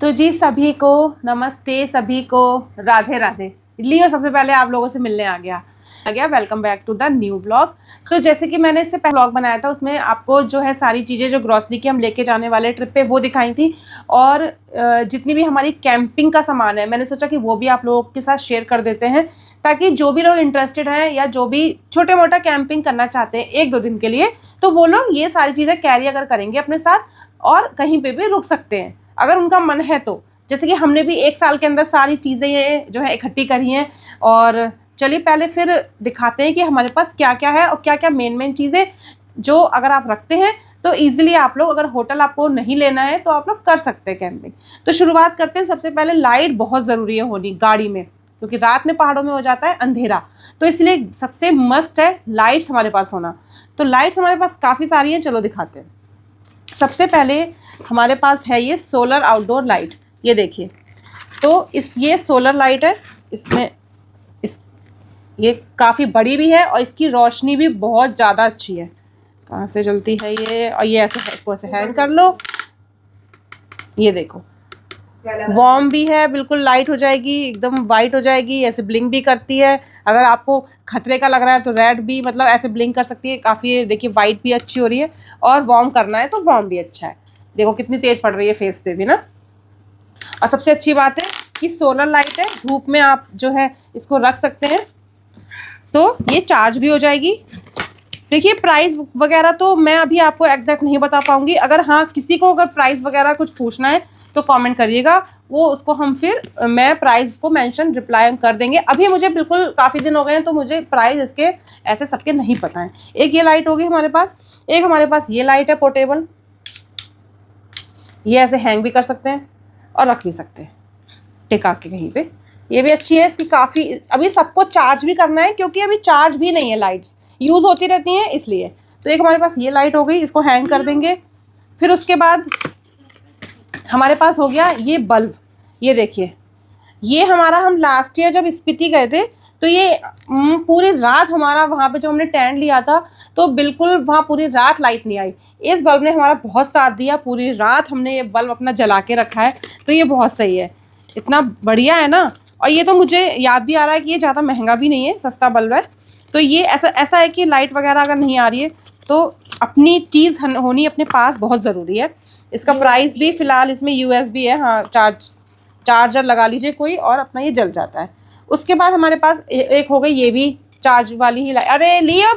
तो जी सभी को नमस्ते, सभी को राधे राधे। लियो सबसे पहले आप लोगों से मिलने आ गया। Welcome back to the new vlog. तो जैसे कि मैंने इससे पहले व्लॉग बनाया था, उसमें आपको जो है सारी चीज़ें जो ग्रॉसरी की हम लेके जाने वाले ट्रिप पे वो दिखाई थी, और जितनी भी हमारी कैंपिंग का सामान है मैंने सोचा कि वो भी आप लोगों के साथ शेयर कर देते हैं, ताकि जो भी लोग इंटरेस्टेड हैं या जो भी छोटे मोटा कैंपिंग करना चाहते हैं 1-2 दिन के लिए, तो वो लोग ये सारी चीज़ें कैरी अगर करेंगे अपने साथ और कहीं पे भी रुक सकते हैं अगर उनका मन है तो। जैसे कि हमने भी 1 साल के अंदर सारी चीज़ें ये जो है इकट्ठी करी हैं। और चलिए पहले फिर दिखाते हैं कि हमारे पास क्या क्या है और क्या क्या मेन चीज़ें जो अगर आप रखते हैं तो ईजिली आप लोग, अगर होटल आपको नहीं लेना है तो आप लोग कर सकते हैं कैंपिंग। तो शुरुआत करते हैं। सबसे पहले लाइट बहुत ज़रूरी है होनी गाड़ी में, क्योंकि रात में पहाड़ों में हो जाता है अंधेरा, तो इसलिए सबसे मस्ट है लाइट्स हमारे पास होना। तो लाइट्स हमारे पास काफ़ी सारी हैं, चलो दिखाते हैं। सबसे पहले हमारे पास है ये सोलर आउटडोर लाइट, ये देखिए। तो ये सोलर लाइट है, इसमें ये काफ़ी बड़ी भी है और इसकी रोशनी भी बहुत ज़्यादा अच्छी है। कहाँ से जलती है ये, और ये ऐसे इसको ऐसे हैंग कर लो, ये देखो वार्म भी है, बिल्कुल लाइट हो जाएगी, एकदम वाइट हो जाएगी, ऐसे ब्लिंक भी करती है। अगर आपको खतरे का लग रहा है तो रेड भी मतलब ऐसे ब्लिंक कर सकती है। काफ़ी देखिए वाइट भी अच्छी हो रही है, और वार्म करना है तो वार्म भी अच्छा है। देखो कितनी तेज़ पड़ रही है फेस पे भी ना। और सबसे अच्छी बात है कि सोलर लाइट है, धूप में आप जो है इसको रख सकते हैं तो ये चार्ज भी हो जाएगी। देखिए प्राइस वगैरह तो मैं अभी आपको एग्जैक्ट नहीं बता पाऊँगी। अगर हाँ किसी को अगर प्राइस वगैरह कुछ पूछना है तो कमेंट करिएगा, वो उसको हम फिर मैं प्राइस को मेंशन रिप्लाई कर देंगे। अभी मुझे बिल्कुल काफ़ी दिन हो गए हैं तो मुझे प्राइस इसके ऐसे सबके नहीं पता है। एक ये लाइट होगी हमारे पास, एक हमारे पास ये लाइट है पोर्टेबल, ये ऐसे हैंग भी कर सकते हैं और रख भी सकते हैं टिका के कहीं पे, ये भी अच्छी है। इसकी काफ़ी, अभी सबको चार्ज भी करना है क्योंकि अभी चार्ज भी नहीं है, लाइट्स यूज़ होती रहती हैं इसलिए। तो एक हमारे पास ये लाइट हो गई, इसको हैंग कर देंगे। फिर उसके बाद हमारे पास हो गया ये बल्ब, ये देखिए। ये हमारा, हम लास्ट ईयर जब स्पीति गए थे तो ये पूरी रात हमारा वहाँ पे जब हमने टेंट लिया था तो बिल्कुल वहाँ पूरी रात लाइट नहीं आई। इस बल्ब ने हमारा बहुत साथ दिया, पूरी रात हमने ये बल्ब अपना जला के रखा है। तो ये बहुत सही है, इतना बढ़िया है ना। और ये तो मुझे याद भी आ रहा है कि ये ज़्यादा महंगा भी नहीं है, सस्ता बल्ब है। तो ये ऐसा है कि लाइट वगैरह अगर नहीं आ रही है तो अपनी चीज़ होनी अपने पास बहुत ज़रूरी है। इसका प्राइस भी फ़िलहाल, इसमें USB है, हाँ चार्जर लगा लीजिए कोई और अपना ये जल जाता है। उसके बाद हमारे पास एक हो गई ये भी चार्ज वाली ही लाइट। अरे लियो,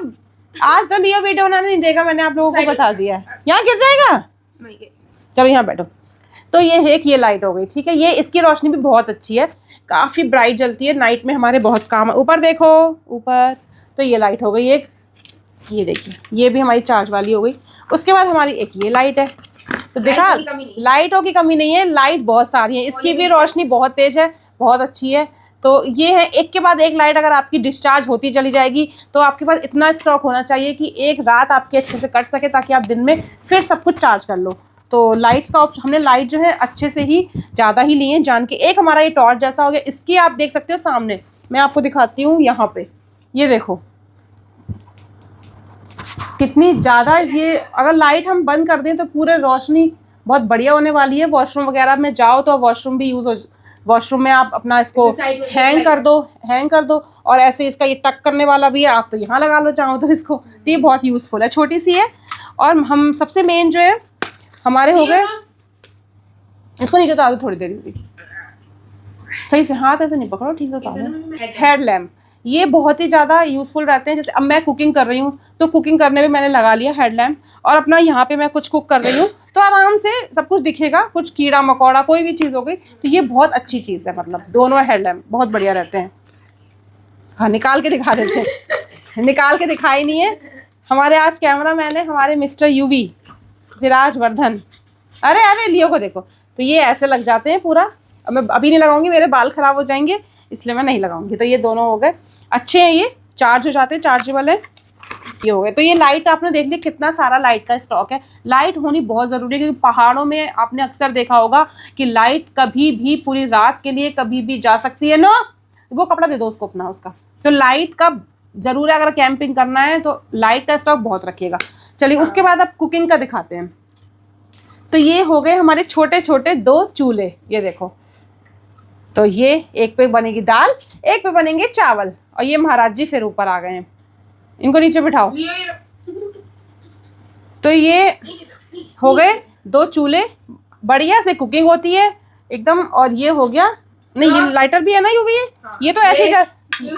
आज तो लियो वीडियो बनाने नहीं देगा, मैंने आप लोगों को बता दिया है। यहाँ गिर जाएगा, चलो यहाँ बैठो। तो ये है कि ये लाइट हो गई, ठीक है। ये इसकी रोशनी भी बहुत अच्छी है, काफ़ी ब्राइट जलती है, नाइट में हमारे बहुत काम है। ऊपर देखो ऊपर, तो ये लाइट हो गई एक, ये देखिए ये भी हमारी चार्ज वाली हो गई। उसके बाद हमारी एक ये लाइट है। तो देखा लाइटों की कमी नहीं है, लाइट बहुत सारी है, इसकी भी रोशनी बहुत तेज़ है, बहुत अच्छी है। तो ये है, एक के बाद एक लाइट अगर आपकी डिस्चार्ज होती चली जाएगी तो आपके पास इतना स्टॉक होना चाहिए कि एक रात आपकी अच्छे से कट सके, ताकि आप दिन में फिर सब कुछ चार्ज कर लो। तो लाइट्स का ऑप्शन, हमने लाइट जो है अच्छे से ही ज़्यादा ही लिए जान के। एक हमारा ये टॉर्च जैसा हो गया, इसकी आप देख सकते हो सामने, मैं आपको दिखाती हूँ यहाँ पे, ये देखो कितनी ज़्यादा। ये अगर लाइट हम बंद कर दें तो पूरे रोशनी बहुत बढ़िया होने वाली है। वॉशरूम वगैरह में जाओ तो वॉशरूम भी यूज़ हो, वॉशरूम में आप अपना इसको हैंग कर दो। और ऐसे इसका ये टक करने वाला भी है, आप तो यहाँ लगा लो चाहो तो इसको। तो ये बहुत यूज़फुल है, छोटी सी है। और हम सबसे मेन जो है हमारे हो गए, इसको नीचे उतार दो थोड़ी देर में, सही से हाथ ऐसे नहीं पकड़ो, ठीक से उतार दो। हेड लैम्प, ये बहुत ही ज़्यादा यूज़फुल रहते हैं। जैसे अब मैं कुकिंग कर रही हूँ तो कुकिंग करने में मैंने लगा लिया हेड लैम्प, और अपना यहाँ पे मैं कुछ कुक कर रही हूँ तो आराम से सब कुछ दिखेगा, कुछ कीड़ा मकोड़ा कोई भी चीज़ हो गई तो ये बहुत अच्छी चीज़ है। मतलब दोनों हेड लैम्प बहुत बढ़िया रहते हैं। हाँ निकाल के दिखा देते हैं, निकाल के दिखाई नहीं है। हमारे आज कैमरा मैन है हमारे मिस्टर UV विराज वर्धन। अरे अरे लियो को देखो, तो ये ऐसे लग जाते हैं पूरा। अब मैं अभी नहीं लगाऊंगी, मेरे बाल ख़राब हो जाएंगे, इसलिए मैं नहीं लगाऊंगी। तो ये दोनों हो गए अच्छे हैं, ये चार्ज हो जाते हैं, चार्जेबल है, ये हो गए। तो ये लाइट आपने देख लिया, कितना सारा लाइट का स्टॉक है। लाइट होनी बहुत ज़रूरी है, क्योंकि पहाड़ों में आपने अक्सर देखा होगा कि लाइट कभी भी पूरी रात के लिए कभी भी जा सकती है। नो, वो कपड़ा दे दो उसको अपना, उसका। तो लाइट का ज़रूर है, अगर कैंपिंग करना है तो लाइट का स्टॉक बहुत रखिएगा। चलिए उसके बाद अब कुकिंग का दिखाते हैं। तो ये हो गए हमारे छोटे छोटे 2 चूल्हे, ये देखो। तो ये एक पे बनेगी दाल, एक पे बनेंगे चावल, और ये महाराज जी फिर ऊपर आ गए हैं, इनको नीचे बिठाओ। तो ये हो गए 2 चूल्हे, बढ़िया से कुकिंग होती है एकदम। और ये हो गया, नहीं ये लाइटर भी है ना यूवी, ये तो ऐसे ही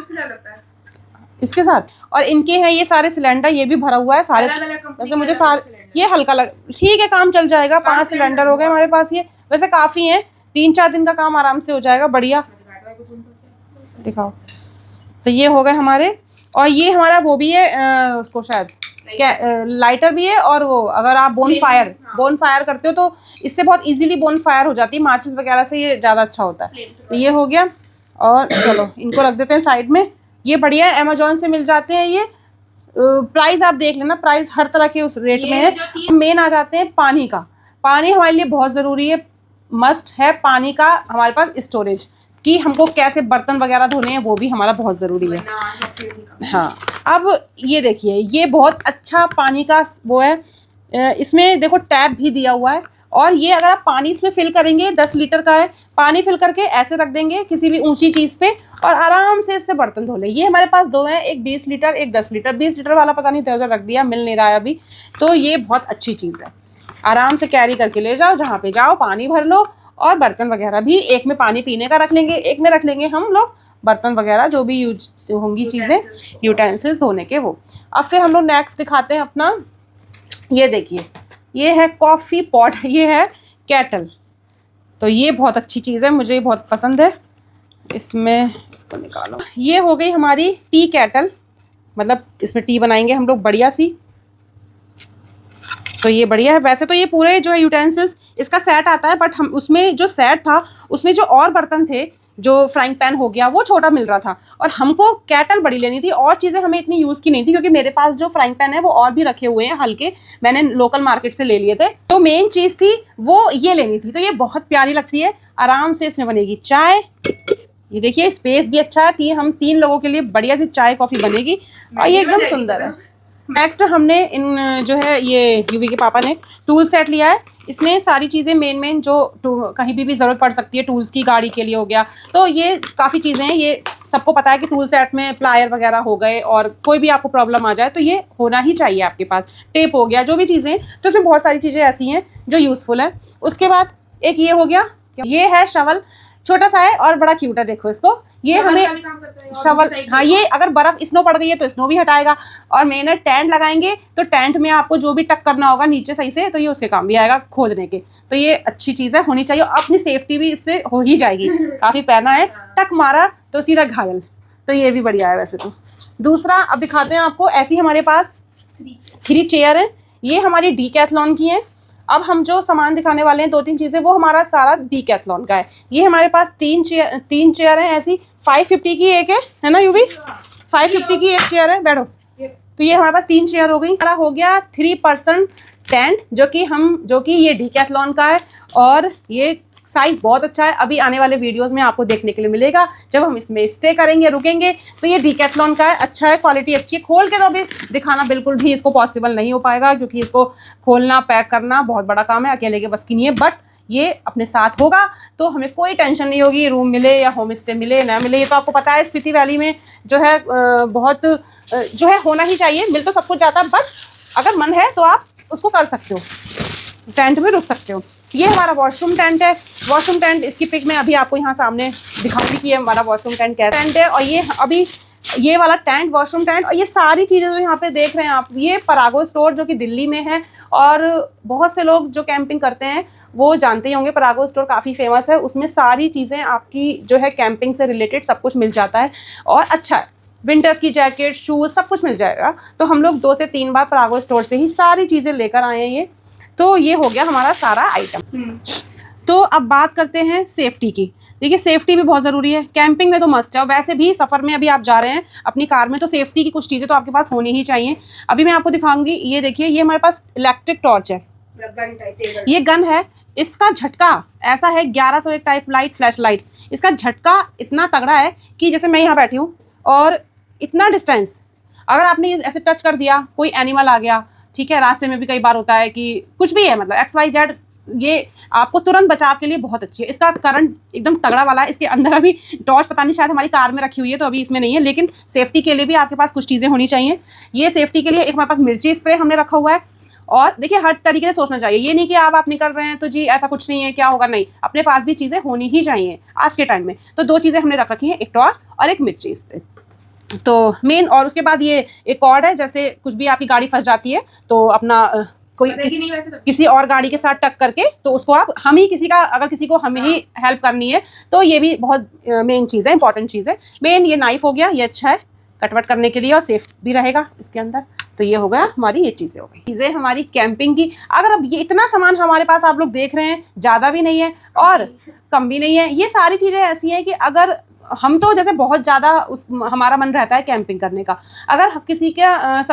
इसके साथ। और इनके हैं ये सारे सिलेंडर, ये भी भरा हुआ है सारे, वैसे मुझे सारे ये हल्का लग, ठीक है काम चल जाएगा। 5 सिलेंडर हो गए हमारे पास, ये वैसे काफ़ी हैं, 3-4 दिन का काम आराम से हो जाएगा, बढ़िया। दिखाओ। तो ये हो गए हमारे, और ये हमारा वो भी है उसको शायद क्या लाइटर भी है, और वो अगर आप बोन फायर करते हो तो इससे बहुत इजीली बोन फायर हो जाती है, माचिस वगैरह से ये ज़्यादा अच्छा होता है। तो ये हो गया, और चलो इनको रख देते हैं साइड में। ये बढ़िया है, अमेजोन से मिल जाते हैं ये। प्राइस आप देख लेना, प्राइस हर तरह के उस रेट में है। मेन आ जाते हैं पानी का, पानी हमारे लिए बहुत ज़रूरी है, मस्ट है पानी का हमारे पास स्टोरेज, कि हमको कैसे बर्तन वगैरह धोने हैं वो भी हमारा बहुत ज़रूरी है। हाँ, अब ये देखिए, ये बहुत अच्छा पानी का वो है, इसमें देखो टैप भी दिया हुआ है। और ये अगर आप पानी इसमें फिल करेंगे, 10 लीटर का है, पानी फिल करके ऐसे रख देंगे किसी भी ऊंची चीज़ पे, और आराम से इससे बर्तन धो ले। ये हमारे पास 2 हैं, एक 20 लीटर, एक 10 लीटर। 20 लीटर वाला पता नहीं इधर रख दिया, मिल नहीं रहा है अभी। तो ये बहुत अच्छी चीज़ है, आराम से कैरी करके ले जाओ, जहाँ पे जाओ पानी भर लो। और बर्तन वगैरह भी एक में पानी पीने का रख लेंगे, एक में रख लेंगे हम लोग बर्तन वगैरह जो भी यूज होंगी चीज़ें, यूटेंसिल्स धोने के वो। अब फिर हम लोग नेक्स्ट दिखाते हैं अपना, ये देखिए, ये है कॉफ़ी पॉट, ये है केटल। तो ये बहुत अच्छी चीज़ है, मुझे बहुत पसंद है। इसमें इसको निकालो। ये हो गई हमारी टी केटल, मतलब इसमें टी बनाएंगे हम लोग बढ़िया सी। तो ये बढ़िया है। वैसे तो ये पूरे जो है यूटेंसिल्स इसका सेट आता है, बट हम उसमें जो सेट था उसमें जो और बर्तन थे, जो फ्राइंग पैन हो गया, वो छोटा मिल रहा था, और हमको केटल बड़ी लेनी थी। और चीज़ें हमें इतनी यूज़ की नहीं थी, क्योंकि मेरे पास जो फ्राइंग पैन है वो और भी रखे हुए हैं हल्के, मैंने लोकल मार्केट से ले लिए थे। तो मेन चीज़ थी वो ये लेनी थी। तो ये बहुत प्यारी लगती है, आराम से इसमें बनेगी चाय। ये देखिए स्पेस भी अच्छा है, हम 3 लोगों के लिए बढ़िया सी चाय कॉफ़ी बनेगी, और ये एकदम सुंदर है। नेक्स्ट हमने इन जो है ये यूवी के पापा ने टूल सेट लिया है। इसमें सारी चीज़ें मेन जो कहीं भी ज़रूरत पड़ सकती है, टूल्स की, गाड़ी के लिए हो गया, तो ये काफ़ी चीज़ें हैं। ये सबको पता है कि टूल सेट में प्लायर वगैरह हो गए, और कोई भी आपको प्रॉब्लम आ जाए तो ये होना ही चाहिए आपके पास। टेप हो गया, जो भी चीज़ें, तो इसमें बहुत सारी चीज़ें ऐसी हैं जो यूज़फुल है। उसके बाद एक ये हो गया, ये है शवल, छोटा सा है और बड़ा क्यूट है, देखो इसको। ये हमें शवल, हाँ, ये अगर बर्फ स्नो पड़ गई है तो स्नो भी हटाएगा। और मेन है टेंट लगाएंगे तो टेंट में आपको जो भी टक करना होगा नीचे सही से, तो ये उसके काम भी आएगा खोदने के। तो ये अच्छी चीज़ है, होनी चाहिए। अपनी सेफ्टी भी इससे हो ही जाएगी। काफ़ी पहना है, टक मारा तो सीधा घायल, तो ये भी बढ़िया है वैसे तो। दूसरा अब दिखाते हैं आपको, ऐसी हमारे पास 3 चेयर है, ये हमारी डीकैथलॉन की है। अब हम जो सामान दिखाने वाले हैं 2-3 चीज़ें, वो हमारा सारा डीकैथलॉन का है। ये हमारे पास 3 चेयर हैं ऐसी, 550 की एक है ना यूवी, 550 की एक चेयर है, बैठो। तो ये हमारे पास 3 चेयर हो गई। हमारा हो गया 3 पर्सन टेंट, जो कि ये डीकैथलॉन का है, और ये साइज़ बहुत अच्छा है। अभी आने वाले वीडियोस में आपको देखने के लिए मिलेगा, जब हम इसमें स्टे करेंगे, रुकेंगे। तो ये डीकैथलॉन का है, अच्छा है, क्वालिटी अच्छी है। खोल के तो अभी दिखाना बिल्कुल भी इसको पॉसिबल नहीं हो पाएगा, क्योंकि इसको खोलना, पैक करना बहुत बड़ा काम है, अकेले के बस की नहीं है। बट ये अपने साथ होगा तो हमें कोई टेंशन नहीं होगी, रूम मिले या होम स्टे मिले ना मिले। ये तो आपको पता है स्पीति वैली में जो है बहुत जो है होना ही चाहिए, मिल तो सब कुछ जाता है, बट अगर मन है तो आप उसको कर सकते हो, टेंट में रुक सकते हो। ये हमारा वॉशरूम टेंट है। वॉशरूम टेंट, इसकी पिक मैं अभी आपको यहाँ सामने दिखाऊंगी कि हमारा वॉशरूम टेंट कैसा टेंट है। और ये अभी ये वाला टेंट, वॉशरूम टेंट, और ये सारी चीज़ें जो यहाँ पे देख रहे हैं आप, ये परागो स्टोर जो कि दिल्ली में है। और बहुत से लोग जो कैंपिंग करते हैं वो जानते ही होंगे, परागो स्टोर काफ़ी फेमस है। उसमें सारी चीज़ें आपकी जो है कैंपिंग से रिलेटेड सब कुछ मिल जाता है, और अच्छा है। विंटर्स की जैकेट, शूज़, सब कुछ मिल जाएगा। तो हम लोग 2 से 3 बार परागो स्टोर से ही सारी चीज़ें लेकर आए हैं ये। तो ये हो गया हमारा सारा आइटम। तो अब बात करते हैं सेफ्टी की। देखिए सेफ्टी भी बहुत ज़रूरी है, कैंपिंग में तो मस्ट है, और वैसे भी सफ़र में अभी आप जा रहे हैं अपनी कार में, तो सेफ्टी की कुछ चीज़ें तो आपके पास होनी ही चाहिए। अभी मैं आपको दिखाऊंगी, ये देखिए, ये हमारे पास इलेक्ट्रिक टॉर्च है, ये गन है। इसका झटका ऐसा है, 1101 टाइप लाइट, फ्लैश लाइट, इसका झटका इतना तगड़ा है कि जैसे मैं यहाँ बैठी हूँ और इतना डिस्टेंस अगर आपने ऐसे टच कर दिया, कोई एनिमल आ गया, ठीक है, रास्ते में भी कई बार होता है कि कुछ भी है, मतलब XYZ ये आपको तुरंत बचाव के लिए बहुत अच्छी है। इसका करंट एकदम तगड़ा वाला है। इसके अंदर अभी टॉर्च पता नहीं शायद हमारी कार में रखी हुई है तो अभी इसमें नहीं है, लेकिन सेफ्टी के लिए भी आपके पास कुछ चीज़ें होनी चाहिए। ये सेफ्टी के लिए एक हमारे पास मिर्ची स्प्रे हमने रखा हुआ है। और देखिए हर तरीके से सोचना चाहिए, ये नहीं कि आप निकल रहे हैं तो जी ऐसा कुछ नहीं है क्या होगा, नहीं, अपने पास भी चीज़ें होनी ही चाहिए आज के टाइम में। तो 2 चीज़ें हमने रख रखी हैं, एक टॉर्च और एक मिर्ची स्प्रे। तो मेन, और उसके बाद ये एक कॉर्ड है, जैसे कुछ भी आपकी गाड़ी फंस जाती है तो अपना कोई किसी और गाड़ी के साथ टक करके तो उसको आप, हम ही किसी का, अगर किसी को हमें ही हेल्प करनी है तो ये भी बहुत मेन चीज़ है, इंपॉर्टेंट चीज़ है। मेन ये नाइफ हो गया, ये अच्छा है कटवट करने के लिए और सेफ भी रहेगा इसके अंदर। तो ये हो गया हमारी, ये चीज़ें हो गई चीज़ें हमारी कैंपिंग की। अगर अब ये इतना सामान हमारे पास आप लोग देख रहे हैं, ज़्यादा भी नहीं है और कम भी नहीं है। ये सारी चीज़ें ऐसी हैं कि अगर हम तो जैसे बहुत ज़्यादा हमारा मन रहता है कैंपिंग करने का, अगर किसी के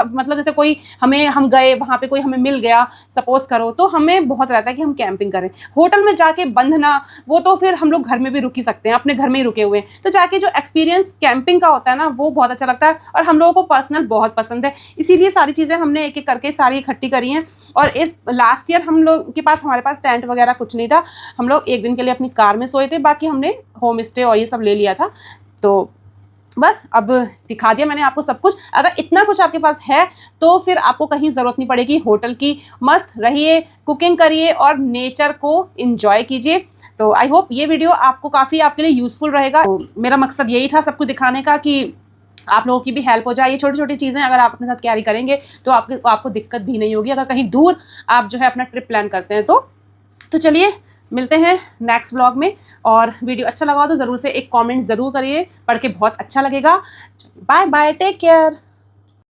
मतलब जैसे कोई हम गए वहाँ पे कोई हमें मिल गया सपोज करो, तो हमें बहुत रहता है कि हम कैंपिंग करें। होटल में जाके बंधना, वो तो फिर हम लोग घर में भी रुक ही सकते हैं, अपने घर में ही रुके हुए हैं। तो जाके जो एक्सपीरियंस कैंपिंग का होता है ना, वो बहुत अच्छा लगता है और हम लोगों को पर्सनल बहुत पसंद है। इसीलिए सारी चीज़ें हमने एक एक करके सारी इकट्ठी करी हैं। और इस लास्ट ईयर हम लोग के पास, हमारे पास टेंट वगैरह कुछ नहीं था, हम लोग एक दिन के लिए अपनी कार में सोए थे, बाकी हमने होम स्टे और ये सब ले लिया था। तो बस अब दिखा दिया मैंने आपको सब कुछ। अगर इतना कुछ आपके पास है तो फिर आपको कहीं ज़रूरत नहीं पड़ेगी होटल की। मस्त रहिए, कुकिंग करिए और नेचर को एंजॉय कीजिए। तो आई होप ये वीडियो आपको काफ़ी आपके लिए यूज़फुल रहेगा। तो मेरा मकसद यही था सबको दिखाने का कि आप लोगों की भी हेल्प हो जाए। ये छोटी छोटी चीज़ें अगर आप अपने साथ कैरी करेंगे तो आपको दिक्कत भी नहीं होगी, अगर कहीं दूर आप जो है अपना ट्रिप प्लान करते हैं तो चलिए मिलते हैं नेक्स्ट व्लॉग में। और वीडियो अच्छा लगा तो ज़रूर से एक कमेंट ज़रूर करिए, पढ़ के बहुत अच्छा लगेगा। Bye bye, take care.